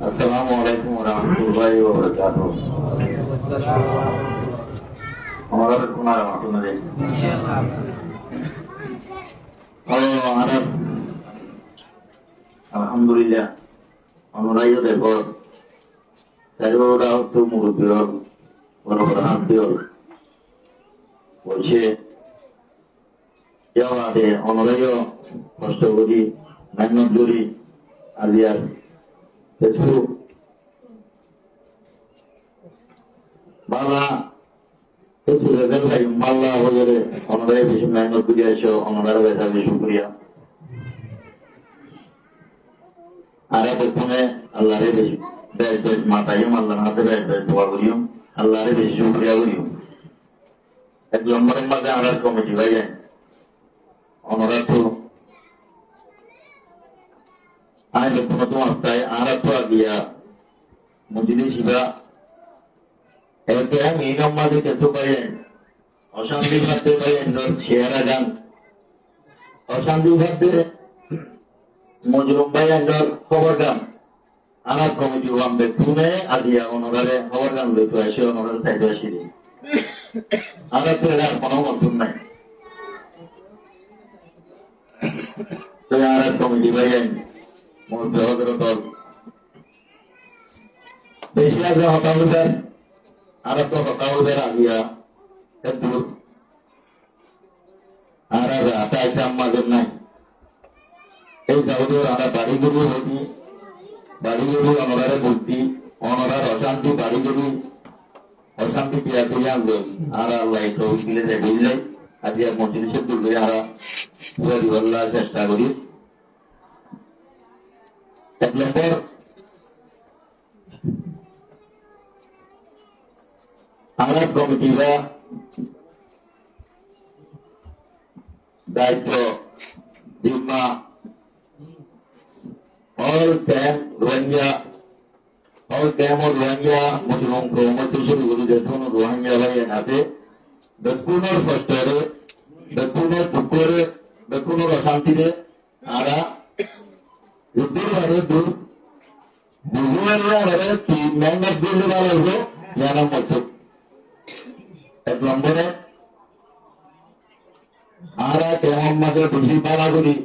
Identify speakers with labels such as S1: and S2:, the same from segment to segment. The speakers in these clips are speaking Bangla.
S1: Assalamualaikum warahmatullahi wabarakatuh. Hamaরা কুনার মাতুনারে আলহামদুলিল্লাহ অনুরাইও দেখো তাইওরা তো মুরুবিয়র বড় বলছে ইয়াওয়াদে অনুরাইও কষ্ট করি মেহনত করি আলিয়ার কিছু বালা কিছু রেজাল্ট ভাই মাল্লা হয়ে অনুরাই বেশি মেহনত করি আসো অনুরার বেশা বেশি শুক্রিয়া আর প্রথমে আল্লাহরে বেশি বেশ বেশ মাতাইও আল্লাহর হাতে বেশ বেশ দোয়া করিও আল্লাহরে বেশি শুক্রিয়া করিও এক নম্বরের মাঝে আর কমিটি ভাই অনুরা তো আজ প্রথম অবস্থায় আর তো আগিয়া মসজিদে শিবা এতে আমি এই নম্বরে যেতে পারেন অশান্তি ভাবতে পারেন শেয়ারা যান অশান্তি ভাবতে মজরুম ভাই এন্ডর খবর গান আমার কমিটি ওয়ামবে তুমে আজিয়া অনুরারে খবর গান লইতে আসে অনুরার সাইডে আসিনি আর তো এর কোনো মতন নাই তো আর কমিটি ভাই মোট সহোদর দল বেশি আগে হতাহতের আর তো হতাহতের আগিয়া একটু আর আটাইছে আমাদের নাই এই যাওয়ার আমরা বাড়িগুলো হতি বাড়িগুলো অনরারে বলতি অনরার অশান্তি বাড়িগুলো অশান্তি পিয়া দিয়ে আনলো আর আল্লাহ তো গিলে যে বুঝলে আজ মন্দির সে তুললে আর পুরা চেষ্টা করি এক নম্বর আমার কমিটিরা দায়িত্ব জিম্মা all time Rohingya Muslim community শুরু করে দেখুন রোহিঙ্গা ভাই এনাতে দক্ষিণের কষ্টরে দক্ষিণের দুঃখরে দক্ষিণের অশান্তিরে আরা উত্তর ভারত দূর বুঝুয়ারে কি মেহনত দিলে ভালো হলো জানা মতো এক নম্বরে আরা কেমন মাঝে বেশি পালা করি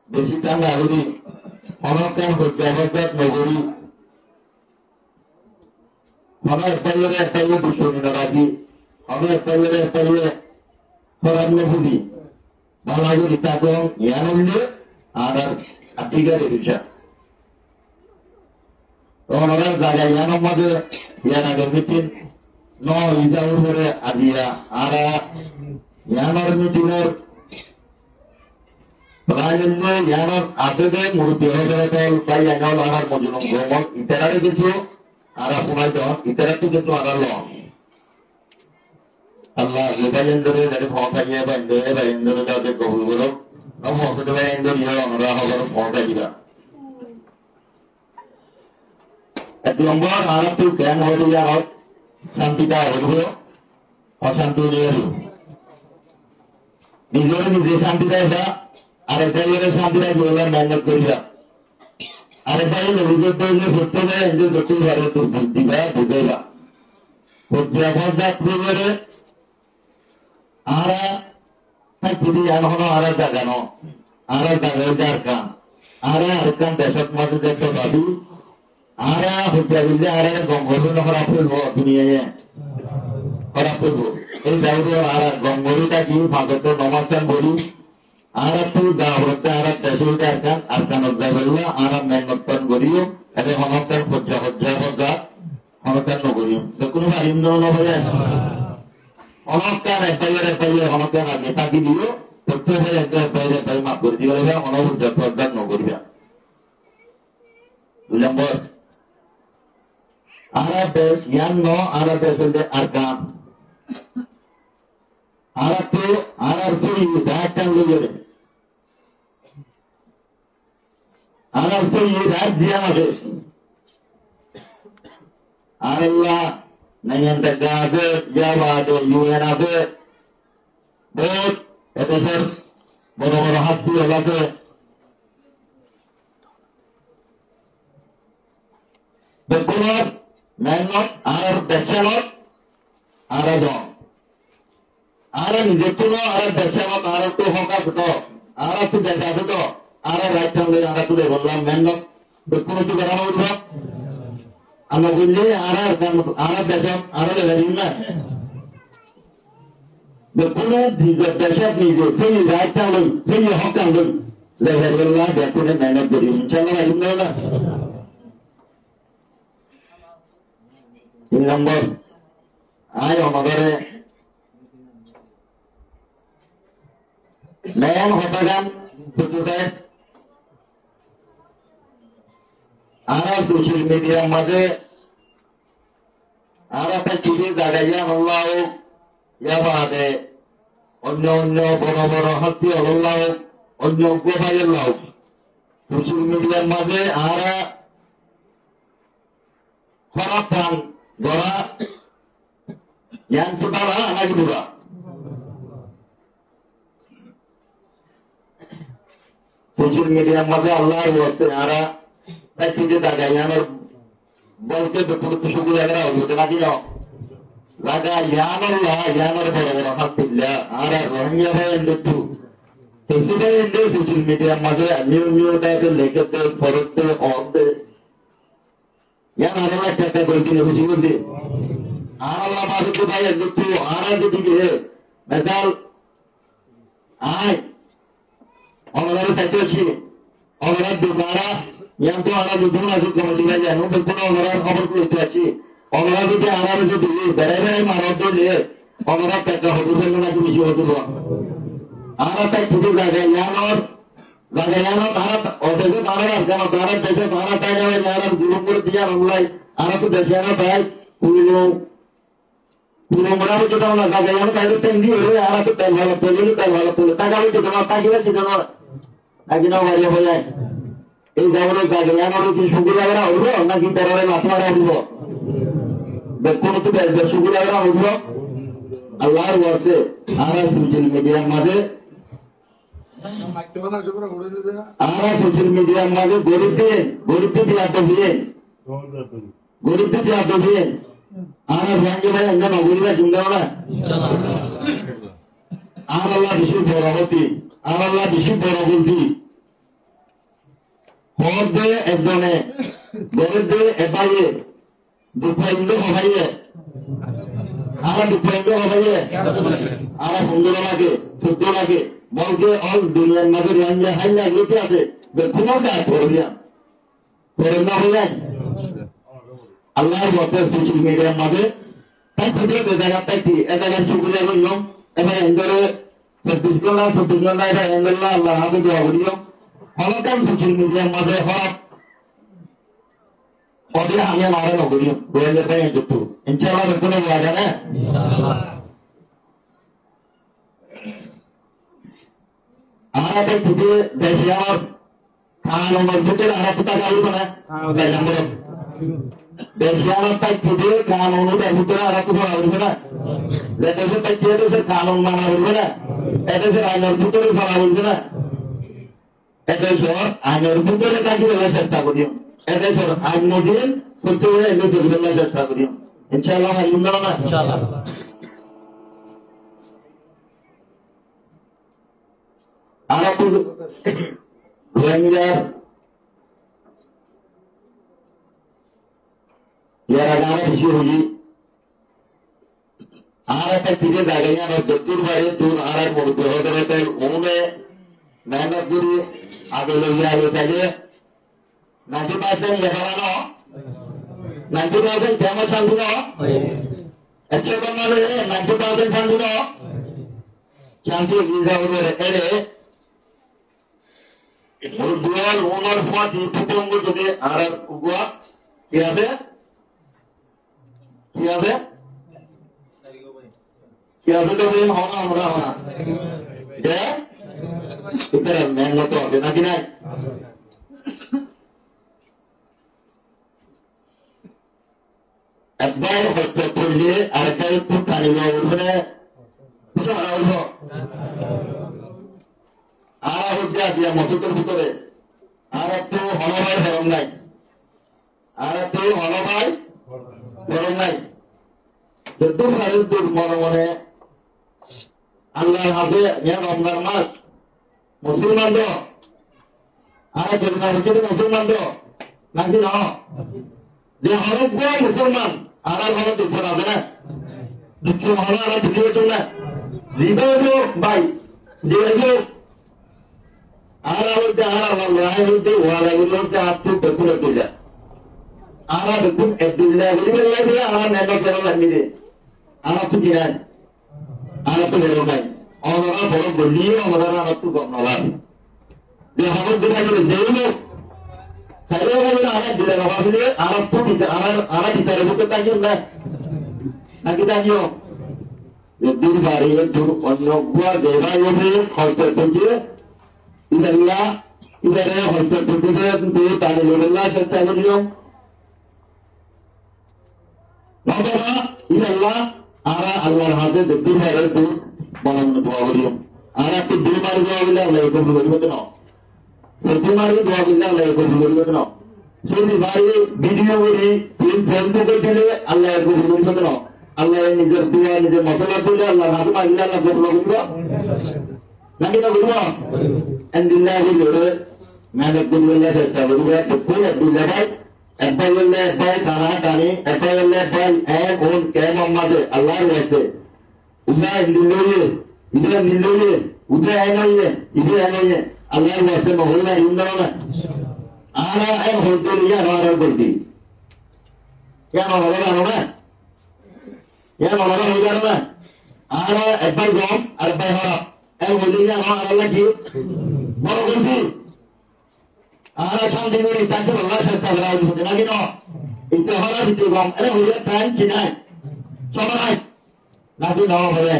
S1: বেশি টাঙ্গা করি অনকান জগৎ নগরী আমরা একটাইলে দুশো রাজি আমরা একটাইলে খরাব নবুদি ভালো করি তাকে ইয়ানলে আর আটিকার বিষয় তখন ওরা জায়গায় ইয়ানোর মাঝে ইয়ানাকে মিটিং ন ইজাউর করে আজিয়া আর ইয়ানোর মিটিংয়ের প্রায় ইয়ানোর আবেগে মুরব্বী হয়ে তাই ইয়ানোর আর মজুরম ভ্রমণ ইতারারে কিছু আর আপনার যখন ইতারাতে কিন্তু আর আল্লাহ লেবাইন্দরে যাতে ক্ষমতা গিয়ে বা ইন্দরে যাতে কবুল করো নমস্কার ইন্দর ইয়ে অনুরা হবার ক্ষমতা দিবা এক নম্বর আর একটু জ্ঞান হয়ে যাওয়ার শান্তিটা হইব অশান্তি হয়ে নিজের নিজে শান্তিটা এটা আর একটা শান্তিটা বললে মেহনত করিবা আর এটা নিজের তৈরি করতে হবে নিজের দক্ষিণ ভারত দিবা বুঝাইবা পর্যায়ে আর যদি এখনো আর জাগানো আর জাগাই যার কাম আর আরেকখান দেশত মাঝে দেখতে পাবি আর হত্যা করলে আর গঙ্গরু খারাপ করব দুনিয়ায় খারাপ করবো এই যাইব আর গঙ্গরুটা কি ভাগত নমাস্তান বলি আর একটু গা হতে আর দেশের কান আর কানত যাইবো আর মেহনতন করিও এতে হনকার হজ্জা হনকার নগরিও কোনো পারিম নয় অনকার একবাইলে হনকার আগে থাকি দিও প্রত্যেকের একবাইলে মাফ করে দিবে অনবর্জা প্রদান নগরিয়া 2 নম্বর Arabes yang no Arabes untuk arkam. Arab tu datang dulu. Arab tu dia ada. Allah nanyan tergabe Jawa ada UN ada. Bot itu sir boro-boro hati ada. বেতনত মেহনত আর বেচনত আর দম আর নিজের আর বেচনত আর তো হকা তো আর তো দেখা তো আর রাইট সঙ্গে আমরা তুলে বললাম মেহনত বেতনত করা হইল আমরা বললে আর বেচত আর লেগে না বেতনত বেচত নিজে সেই রাইট সঙ্গে সেই হকা লেগে বললাম বেতনে মেহনত করি ইনশাআল্লাহ আইন না 3 নম্বর আয় আমাদের নয়ন হতাগান প্রতিটা আর সোশ্যাল মিডিয়ার মাঝে আর একটা চিঠি দাঁড়াইয়া আল্লাহ ইয়াবাদে অন্য অন্য বড় বড় হাতি আল্লাহ অন্য গোপাইল্লাহ সোশ্যাল মিডিয়ার মাঝে আর খারাপ প্রাণ গড়া yang pertama anak kedua social media masa Allah waktu ara tapi kita ada yang boleh betul suku lagi orang lagi no laga yang Allah yang orang alhamdulillah ara orangnya yang itu sesudah itu social media masa new itu lekatnya forte orte yang orang kata begini begini আর আল্লাহ মাসুদ ভাইয়ের দুঃখ আর দিকে মেজাল আয় অনলাইনে চাইতেছি অনলাইন দুবারা yang tu ara দুধ মাসুদ কমিটি ভাই জানো কোনো অনলাইন খবর করতে আছি অনলাইন দিকে আর যদি বেড়ে মারা দিলে অনলাইন টাকা হতে পারবে না বেশি হতে পারবে আর তাই ছুটি লাগে জানো তারা ওদেরকে তারা কেন তারা দেশে তারা টাকা যারা জুলুম করে দিয়ে অনলাইন আর তো দেশে না তাই পুরো মোটামুটি না কাজে যেন তাই টেন্ডি হলে আর তো তেল ভালো তেল টাকা হইতে তোমার টাকা দিতে না নাকি না বাইরে হয়ে যায় এই যেমন কাজে আমার কি সুগুর লাগা হইলো নাকি তেরোরে মাছ মারা হইব কোন তো সুগুর লাগা হইল আল্লাহর ওয়াসে আর সোশ্যাল মিডিয়ার মাঝে আর সোশ্যাল মিডিয়ার মাঝে গরিবকে দিয়ে আর ভাঙ্গে ভাই আমরা নগরীরা চিন্তা করা আর আল্লাহ বেশি বড়বতী আর আল্লাহ বেশি বড়বতী হদে একজনে গরিবদে এবাইয়ে দুঃখাইন্দ হবাইয়ে আর দুঃখাইন্দ হবাইয়ে আর সুন্দর লাগে শুদ্ধ লাগে বলকে অল দুনিয়ার মাঝে রাঞ্জা হাই লাগতে আছে কোনো কাজ করবিয়া করে না হয়ে যায় আল্লাহর ওয়াসে সোশ্যাল মিডিয়ার মাঝে তাই ভিডিও দেখা পাইছি এটা সুবিধা করলাম এবার এন্ডরে 26 ঘন্টা এটা এন্ডাল্লাহ আল্লাহ হাতে দোয়া করিও হলকান সোশ্যাল মিডিয়ার মাঝে হক ওদের আমি মারা নগরিও গোয়েন্দার পাই একটু ইনশাআল্লাহ কোনো লাগে না আর একটা ভিডিও দেখি আমার খান আমার ভিতরে আর একটা গাড়ি না আমরা দেশিয়ার তাই খুঁজে কানুনের ভিতরে আর কিছু হবে না দেশের তাই দেশের কানুন মানা বলবে না এদেশের আইনের ভিতরে ফেলা বলবে না এদেশের আইনের ভিতরে কাজে দেওয়ার চেষ্টা করিও এদেশের আইন মজিল করতে হলে এদের দেওয়ার চেষ্টা করিও ইনশাআল্লাহ আইন দেওয়া না ইনশাআল্লাহ আর একটু রোহিঙ্গার यार अगर इश्यू होगी आरा चीजें जाएगा ना दूर बारे दूर आरा बहुत रहते हैं उन्होंने मेहनत पूरी आगे ले आगे चाहिए 90% लगाना 90% फेमस समझो अच्छे करना ले 90% समझो शांति वीजा वगैरह करे और दुआर ओनर फॉर यूट्यूब को जो आरा हुआ क्या है क्या है क्या तो होना हमारा होना क्या इतना महंगा तो देना कि नहीं अब बार बच्चों को लिए आरकाई को खाने में उन्होंने कुछ आ रहा हो आरा हो गया मसूतर भीतरे आरा तो होना भाई हरम नहीं आरा तो হলো ভাই বরং নাই যত ভারতের মনে মনে আল্লাহর হাতে রমজান মাস মুসলমান তো আর মুসলমান তো নাকি না যে হরফ মুসলমান আর হলো দুঃখ হবে না দুঃখ হলো আর দুঃখ হতো না জীবন ভাই জীবন আর বলতে আর রায় বলতে ওয়ালা বলতে আপনি দেখুন তুলে আর দেখুন একদিল্লা বলি লাগে আর নেতা কেন লাগিয়ে আর আপনি কিনেন আর তো বেরো নাই অনরা বড় বললিও আমরা আর তো কম না যে হরফ দেখা গেলে যেই সাইরে গেলে আর দিলে বাবা দিলে আর তো আর বিচারে বলতে তাইও না নাকি তাইও দুই বারে দূর অন্য গুয়া দেবা হবে হয়তো বুঝে ইদাল্লাহ ইদারে হয়তো বুঝে কিন্তু তাহলে লোল্লাহ চেষ্টা করিও বাবা ইদাল্লাহ আর আল্লাহর হাতে দুই বারে দূর বলন দোয়া করিও আর একটু দুই বারে দোয়া করলে আল্লাহ কবুল করবে না দুই বারে দোয়া করলে আল্লাহ কবুল করবে না সেই বারে ভিডিও করি ফেসবুকে দিলে আল্লাহ কবুল করবে না আল্লাহ নিজের দুয়া নিজের মশলা দিলে আল্লাহ হাতে মাগলে আল্লাহ কবুল করবে নাকি না বলবো আলহামদুলিল্লাহ বলে মেহনত করলে চেষ্টা করবে প্রত্যেক আব্দুল্লাহ ভাই একবার বললে একবার কানা কানি একবার বললে একবার এক ওন কে মোহাম্মদে আল্লাহর কাছে উদা নিলয়ে ইদে নিলয়ে উদা আইনয়ে ইদে আইনয়ে আল্লাহর কাছে মহল্লা ইন্দ্র না আরা এক হইতে লিয়া রার করতি কেন বলে জানো না কেন বলে জানো না আরা একবার গম আর একবার হরা এক হইতে লিয়া আমার আল্লাহ কি বড় করতি আর শান্তি করে তাকে আল্লাহ চেষ্টা করা হচ্ছে নাকি না একটু হরা দিতে গম আরে হইলে টাইম কি নাই সময় নাকি না হবে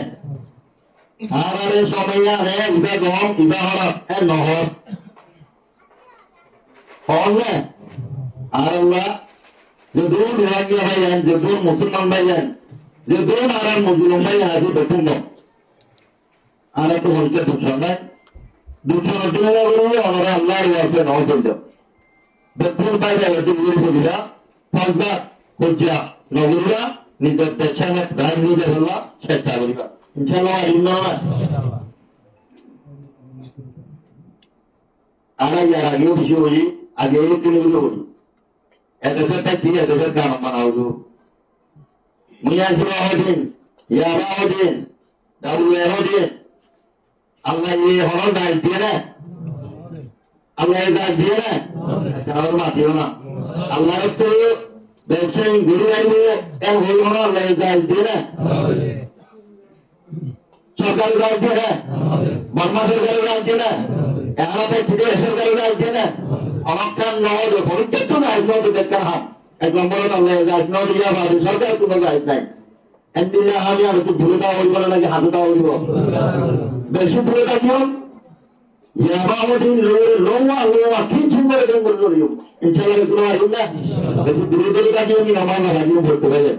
S1: আর আরে সময় আরে উদা গম উদা হরা এর নহর হলে আর আল্লাহ যে দূর রোহিঙ্গা ভাইয়ান যে দূর মুসলমান ভাইয়ান যে দূর আর মুসলিম ভাইয়ান আছে দেখুন আর একটু হচ্ছে দুঃখ নাই দুঃখের জন্য আমরা আল্লাহর ওয়াসে নাও চলতে দেখুন বাইরে দুপুর সুবিধা ফলদা হজ্জা নগরীরা নিজের পেছনে গান নিজে হল্লা চেষ্টা করিবা ইনশাআল্লাহ ইন্নাল্লাহ আমরা ইয়ার আগেও বেশি বলি আগে কিলোগুলো বলি এদেশেরটা কি এদেশের গান বানাবো মুয়াজির হদিন ইয়ারা হদিন দাউলে হদিন আল্লাহ ये হলো ডাল দিয়ে না আল্লাহ ডাল দিয়ে না আর মাতিও না আল্লাহর তো ব্যবসায়ী গুরু আইবে এর হলো না আল্লাহ ডাল দিয়ে না সরকার ডাল দিয়ে না বর্মা সরকার ডাল দিয়ে না এলাকায় থেকে সরকার ডাল দিয়ে না অনেকটা নয় পরীক্ষা তো না একদম দেখা হয় এক নম্বর আল্লাহ ডাল নয় দিয়া ভাবে সরকার কোনো ডাল নাই একদিন আমি আর একটু ভুলে দেওয়া হইব না নাকি হাতে দেওয়া হইব বেশি ভুলে থাকিও ইয়াবাউদ্দিন লোয়া লোয়া কি সুন্দর একদম করে চলিও ইনশাআল্লাহ কোনো আসুন না বেশি দূরে দূরে থাকিও আমি নামাজ না থাকিও বলতে পারে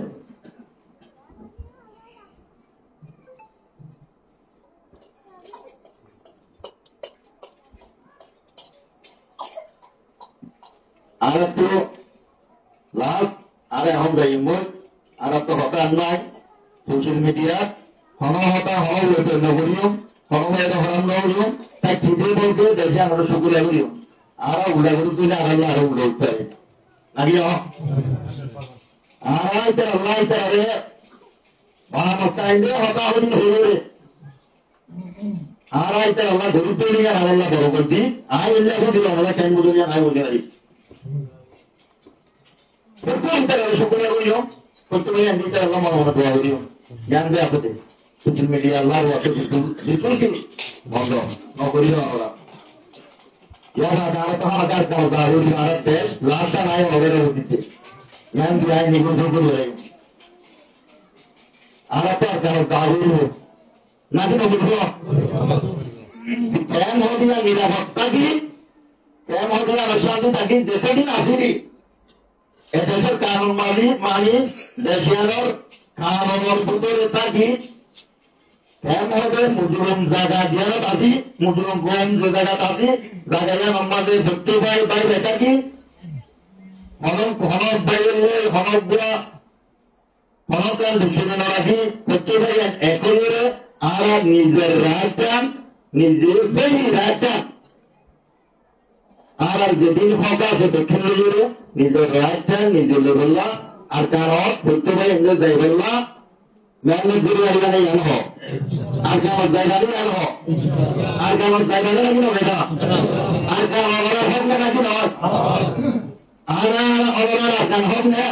S1: আর একটু লাভ আর এখন যাইম আর একটু হতান নাই সোশ্যাল মিডিয়া হনহতা হনতে নগরীয় হনমাইতে হরাম নগরীয় তাই ঠিকই বলতে দেশে আমরা সকলে করিও আর উড়া করে তুলে আর আল্লাহ আরো উড়ে উঠতে হবে নাকি আর আল্লাহ আরে মহামস্তাইলে হতা হরি হয়ে আর আল্লাহ ধরি তৈরি আর আল্লাহ বড় করবি আয় উল্লেখ দিল আমরা টাইম বলে আয় বলতে পারি সকলে করিও প্রথমে আল্লাহ মহামত দোয়া করিও জানবে আপনি সোশ্যাল মিডিয়া আল্লাহ বিলকুল কি বন্ধ নকরিও আমরা ইয়ারা দাঁড়াতে হাজার দরকার ওই ভারত দেশ লাশা নাই ওদের দিতে জ্ঞান দিয়ে নিগুণ করে আর একটা কারো দাঁড়িয়ে নাকি বুঝলো কেন হদিয়া নিরাপত্তা কি কেন হদিয়া অশান্তি থাকি দেশে দিন আসিনি এদেশের কানুন মানি দেশিয়ানোর কানুনের ভিতরে থাকি কেন হবে মুজরুম জায়গা দিয়ে থাকি মুজরুম গম জায়গা থাকি জায়গায় আমাদের ধরতে পাই বাইরে থাকি হনক বাইরে হনকান দূষণে রাখি করতে ভাই একরে আর নিজের রায়টান নিজের সেই রায়টান আর যেদিন হকা আছে দক্ষিণ নিজের নিজের রায়টান নিজের বললা আর কারণ করতে ভাই এমনি যাই বললা মেলে ঘুরে আসবে না জানো আর কেমন জায়গা নেই জানো আর কেমন জায়গা নেই নাকি না বেটা আর কেমন অবরা হোক না নাকি নয় আর অবরার আপনার হোক না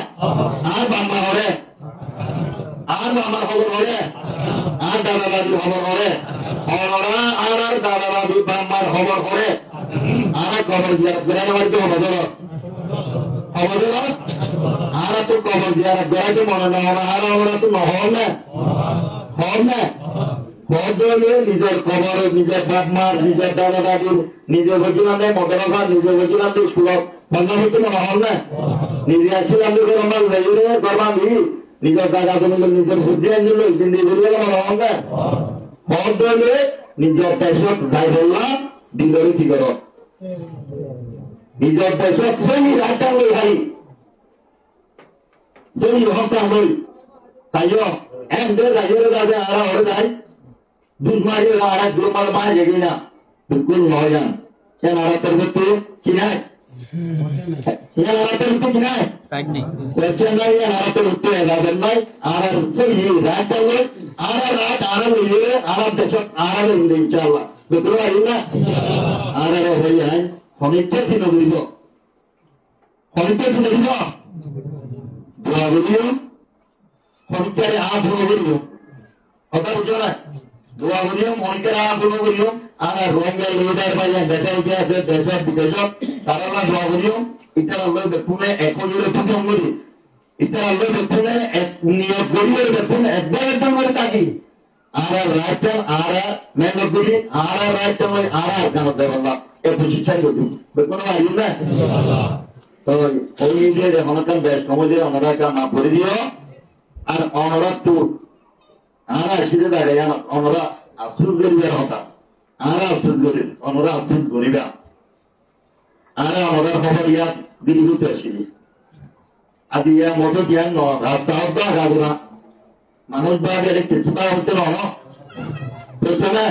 S1: আর বাম্মা হরে আর বাম্মার খবর হরে আর দাদা দাদির খবর হরে অনরা আর দাদা দাদি বাম্মার খবর হরে আর খবর জিয়ারত করে নেওয়ার কি খবর খবর আর তো খবর জিয়ারত করে তো মনে না আর আমরা তো নহল না হল না বদলে নিজের খবর নিজের বাপমার নিজের দাদা দাদির নিজের বজিলামে মদরকা নিজের বজিলামে স্কুলত বন্ধ হইতে না হল না নিজে আসছিলাম আমার লেগে গরমালি নিজের দাদা জমিল নিজের বুদ্ধি আনছিল জিন্দি বলে গেল হল না বদলে নিজের পেশক যাই বললাম দিলরি কি করো নিজের পেশক সেই রাজা লই ভাই সেই হকা লই তাইও একদের রাজের দাদা আর হয়ে যায় দুধমারি আর দুমার মা জেগে না বিলকুল নয় যান কেন আর করতে কি নাই দোয়া করিও মনকে রাখা করিও আর রঙের লিডার পাইয়া দেশে উঠে আছে দেশের বিদেশ তারা দোয়া করিও ইতার আল্লাহ দেখুনে একজোরে প্রথম করি ইতার আল্লাহ দেখুনে নিয়োগ করিও দেখুন একদম করে থাকি আর রাইটার আর মেহনত করি আর রাইটার আর কাম দেবল্লা এ প্রশিক্ষণ করি দেখুন আইন না তো ওই যে হনকান বেশ কমজে ওনারা কাম করে দিও আর ওনারা তো আর আসলে দাঁড়িয়ে ওনারা আফসুস করিবার হতা আর আফসুস করি ওনারা আফসুস করিবা আর ওনারা খবর ইয়াত দিল্লিতে আসিলি আদি ইয়া মতো জ্ঞান ন রাস্তা হত্যা গাবো না মানুষ বাগের কিছুটা হচ্ছে না বুঝছো না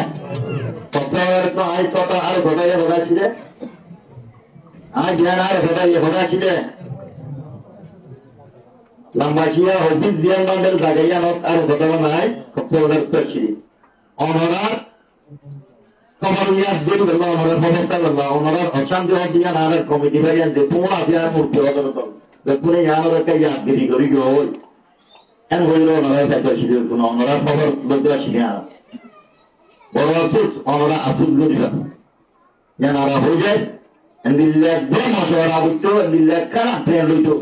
S1: তো আই কথা আর ঘটাইয়া ঘটাইছিলে আর জ্ঞান আর ঘটাইছিলে লম্বাসিয়া হবিস দিয়ান বান্ডেল জাগাইয়া নত আর ঘটনা নাই খবর করছি অনরার খবর ইয়াস দিন গেল অনরার খবরটা গেল অনরার অশান্তি হদিয়া আর কমিটি ভাইয়া যে তোমার আপিয়া মূর্তি হলো তো দেখুনে ইয়ানোর একটা ইয়াদ দেরি করি গো ওই এন হইল অনরার সাথে ছিল কোন অনরার খবর বলতে আসিনি আর বড় আফসোস অনরা আফসোস করিবা ইয়ানারা হয়ে যায় দিল্লি একদম মশলা বুঝতো দিল্লি একখানা ট্রেন লইতো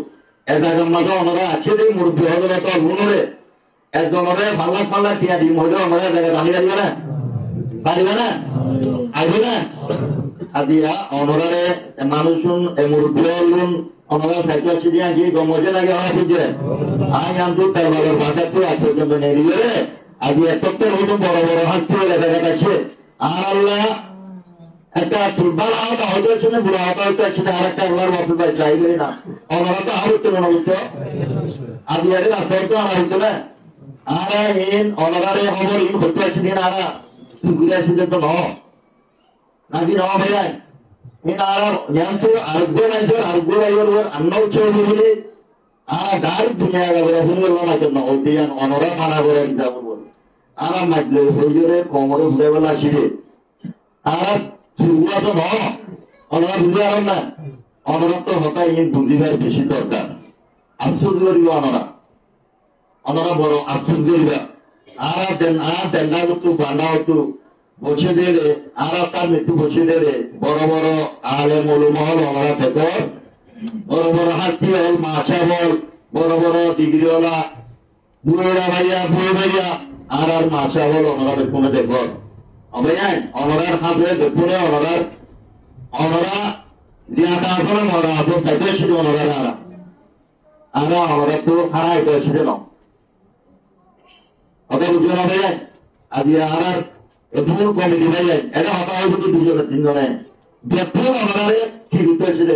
S1: এজাগার মাঝে ওনারা আছে যে মুরব্বী হলে তো মনে একজনের পাল্লা টিয়া দিম হইলে ওনারা জায়গা দাঁড়িয়ে দাঁড়িয়ে না পারিবে না আসবে না আদিয়া ওনারে মানুষ মুরব্বী হলুন ওনারা সাইকেল আছে দিয়া গিয়ে গমজে লাগে হওয়া খুঁজে আই আনতো তার বাবার বাজার তো আজ পর্যন্ত নেই দিলে আজ এতটা হইতো বড় বড় হাত তুলে দেখা দেখাচ্ছে আর আল্লাহ একটা বালা হতা হয়তো শুনে বুড়া হতা হয়তো একসাথে আর একটা আল্লাহর বাপের ভাই চাইবে না ওনারা তো আর হতো না বুঝতো আদি আরে রাস্তা তো আর হতো না আর এন ওনারে খবর ইন হতে আসেনি না আর ঘুরে আসলে তো নাকি ন ভাই এন আর জানতো আরোগ্য নাইতো আরোগ্য রাইবার আন্নাও চলে বলে আর গাড়ি দুনিয়া গেলে শুনবে না কেন ওই দিয়ে ওনারা মানা করে যাবো বলে আর মাঝলে হইজরে কোমরে ঘুরে বেলা আসিবে আর সুবিধা তো ওনারা বুঝে আর না ওনারা তো হতাই বুঝিবার বেশি দরকার আফসোস করিব ওনারা বড় আফসোস করিবা আর দেন্ডা হতো বান্ডা হতো বসে দিলে আর তার মৃত্যু বসে দিলে বড় বড় আলে মলুমহল ওনারা দেখো বড় বড় হাতি হল মাছা বল বড় বড় ডিগ্রিওয়ালা বুড়া ভাইয়া আর মাছা বল ওনারা দেখুন দেখো অবয়ান অনরার হাতে দেখুনে অনরা জিয়াটা আসলে মরা তো সাইতে ছিল অনরার আমরা অনরা তো হারাই করেছিল না ওকে বুঝলো না ভাইয়ান আজ আর এমন কমিটি ভাইয়ান এটা হতা হয়তো দুজনের তিনজনে দেখুন অনরারে ঠিক হয়েছিল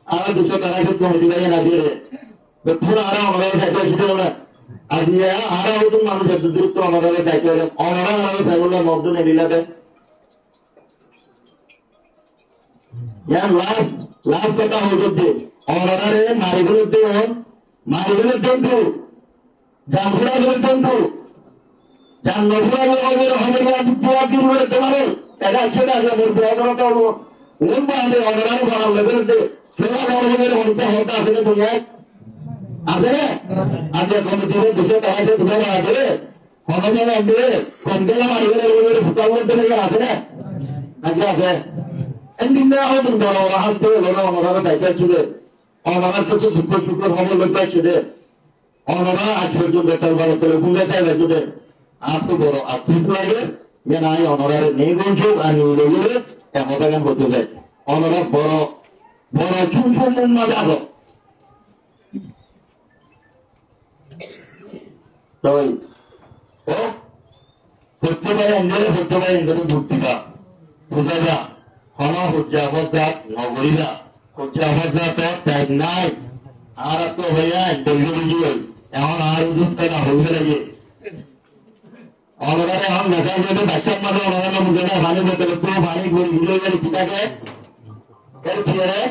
S1: আর 200 টাকা কিন্তু কমিটি গাড়ি না দিয়ে পুরো আরো আমাদের দায়িত্ব ছিল না আর দিয়ে আরো হয়তো মানুষের দ্রুত আমাদের দায়িত্ব অনারা আমাদের ফ্যামিলির মধ্যে নিলাতে লাভ কথা হচ্ছে অনারে মারিগুলোর জন্তু জানফুরাগুলোর জন্তু জানফুরাগুলোর হবে তোমার এটা সেটা অনারাও বানাও লেগে সেবা গভর্নমেন্টের মধ্যে হতে আসলে দুনিয়ায় আছে না আজকে কমিটিতে 200 টাকা দিয়ে ধরে আছে হনমে আনবে কমদেলা মারিগুলোর ভুতার মধ্যে লেগে আছে না নাকি আছে এন্ডিংটা হয়তো বড় হাতে বড় অনারা দায়িত্ব ছিল অনারা তো শুক্র খবর লোকটা ছিল অনারা আজ পর্যন্ত বেতাল ভালো করে ভুলে যায় যদি আর তো বড় আর ঠিক লাগে যে না অনারার নেই বলছো আর লেগে এমন হতে যায় অনারা বড় বড় সুসম্পন্ন যাবো তো সত্যবাই ভর্তিকা বোঝা যা হনা হজ্জা অবজাত নগরীরা হজ্জা অবজাত ত্যাগ নাই আর তো হইয়া দলীয় এমন আর উদ্যোগ তারা হইতে লাগে অনারে এখন দেখা যাবে বাচ্চার মাঝে অনারা মুখে না ভালো মতো একটু ভালো করে ঘুরে গেলে পিতাকে এর ফিরে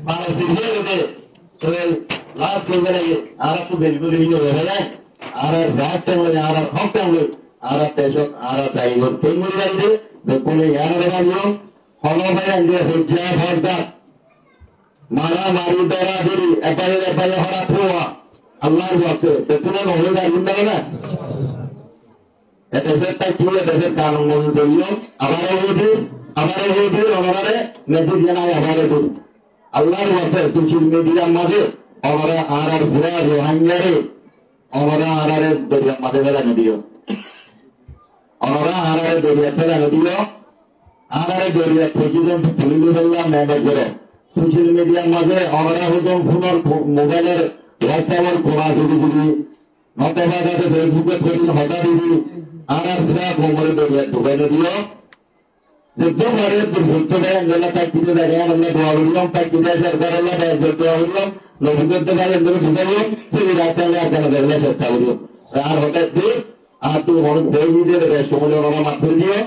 S1: মানুষ ফিরে গেছে তবে লাভ করবে লাগে আর একটু বেশি করে হয়ে যায় আর রাত টাইমে আর হক টাইমে আর তেজক আর তাই করতে মরে যাবে কোনে ইয়ার লাগালো হলো ভাই আগে হজ্জা ভরদা মারা মারি দ্বারা দেরি এপারে হরা পোয়া আল্লাহর ওয়াক্তে দেখুন হয়ে যায় না এটা সেটা চলে দেশের কানুন মনে করিও আবারও হইবে ওনারে মেসেজ জানাই আবারও আল্লাহর ওয়াক্তে সোশ্যাল মিডিয়ার মাঝে ওনারা আর ঘোরা রোহাঙ্গারে ওনারা আর দরিয়া মাঝে বেলা নদীও ওনারা আর দরিয়া ফেলা নদীও আর দরিয়া প্রেসিডেন্ট তুলে ফেললাম ম্যানেজ করে সোশ্যাল মিডিয়ার মাঝে ওনারা হয়তো ফোনের মোবাইলের হোয়াটসঅ্যাপের খোলা ছবি নতবা যাতে ফেসবুকে ছবি হঠাৎ দিবি আর ঘোরা কোমরে দরিয়া ঢুকাই নদীও যেহেতু ঘরে দুর্ভিক্ষ দেয় আন্দোলন তাই কিছু দেখে আমরা দোয়া করলাম তাই কিছু সরকার আল্লাহ দোয়া করলাম নবী করতে পারে আন্দোলন ঢুকাইলাম তুমি রাস্তা আর কেন দেখলে চেষ্টা করলো আর হঠাৎ আর তুই মনে বই দিয়ে সময় ওরা মাত্র দিও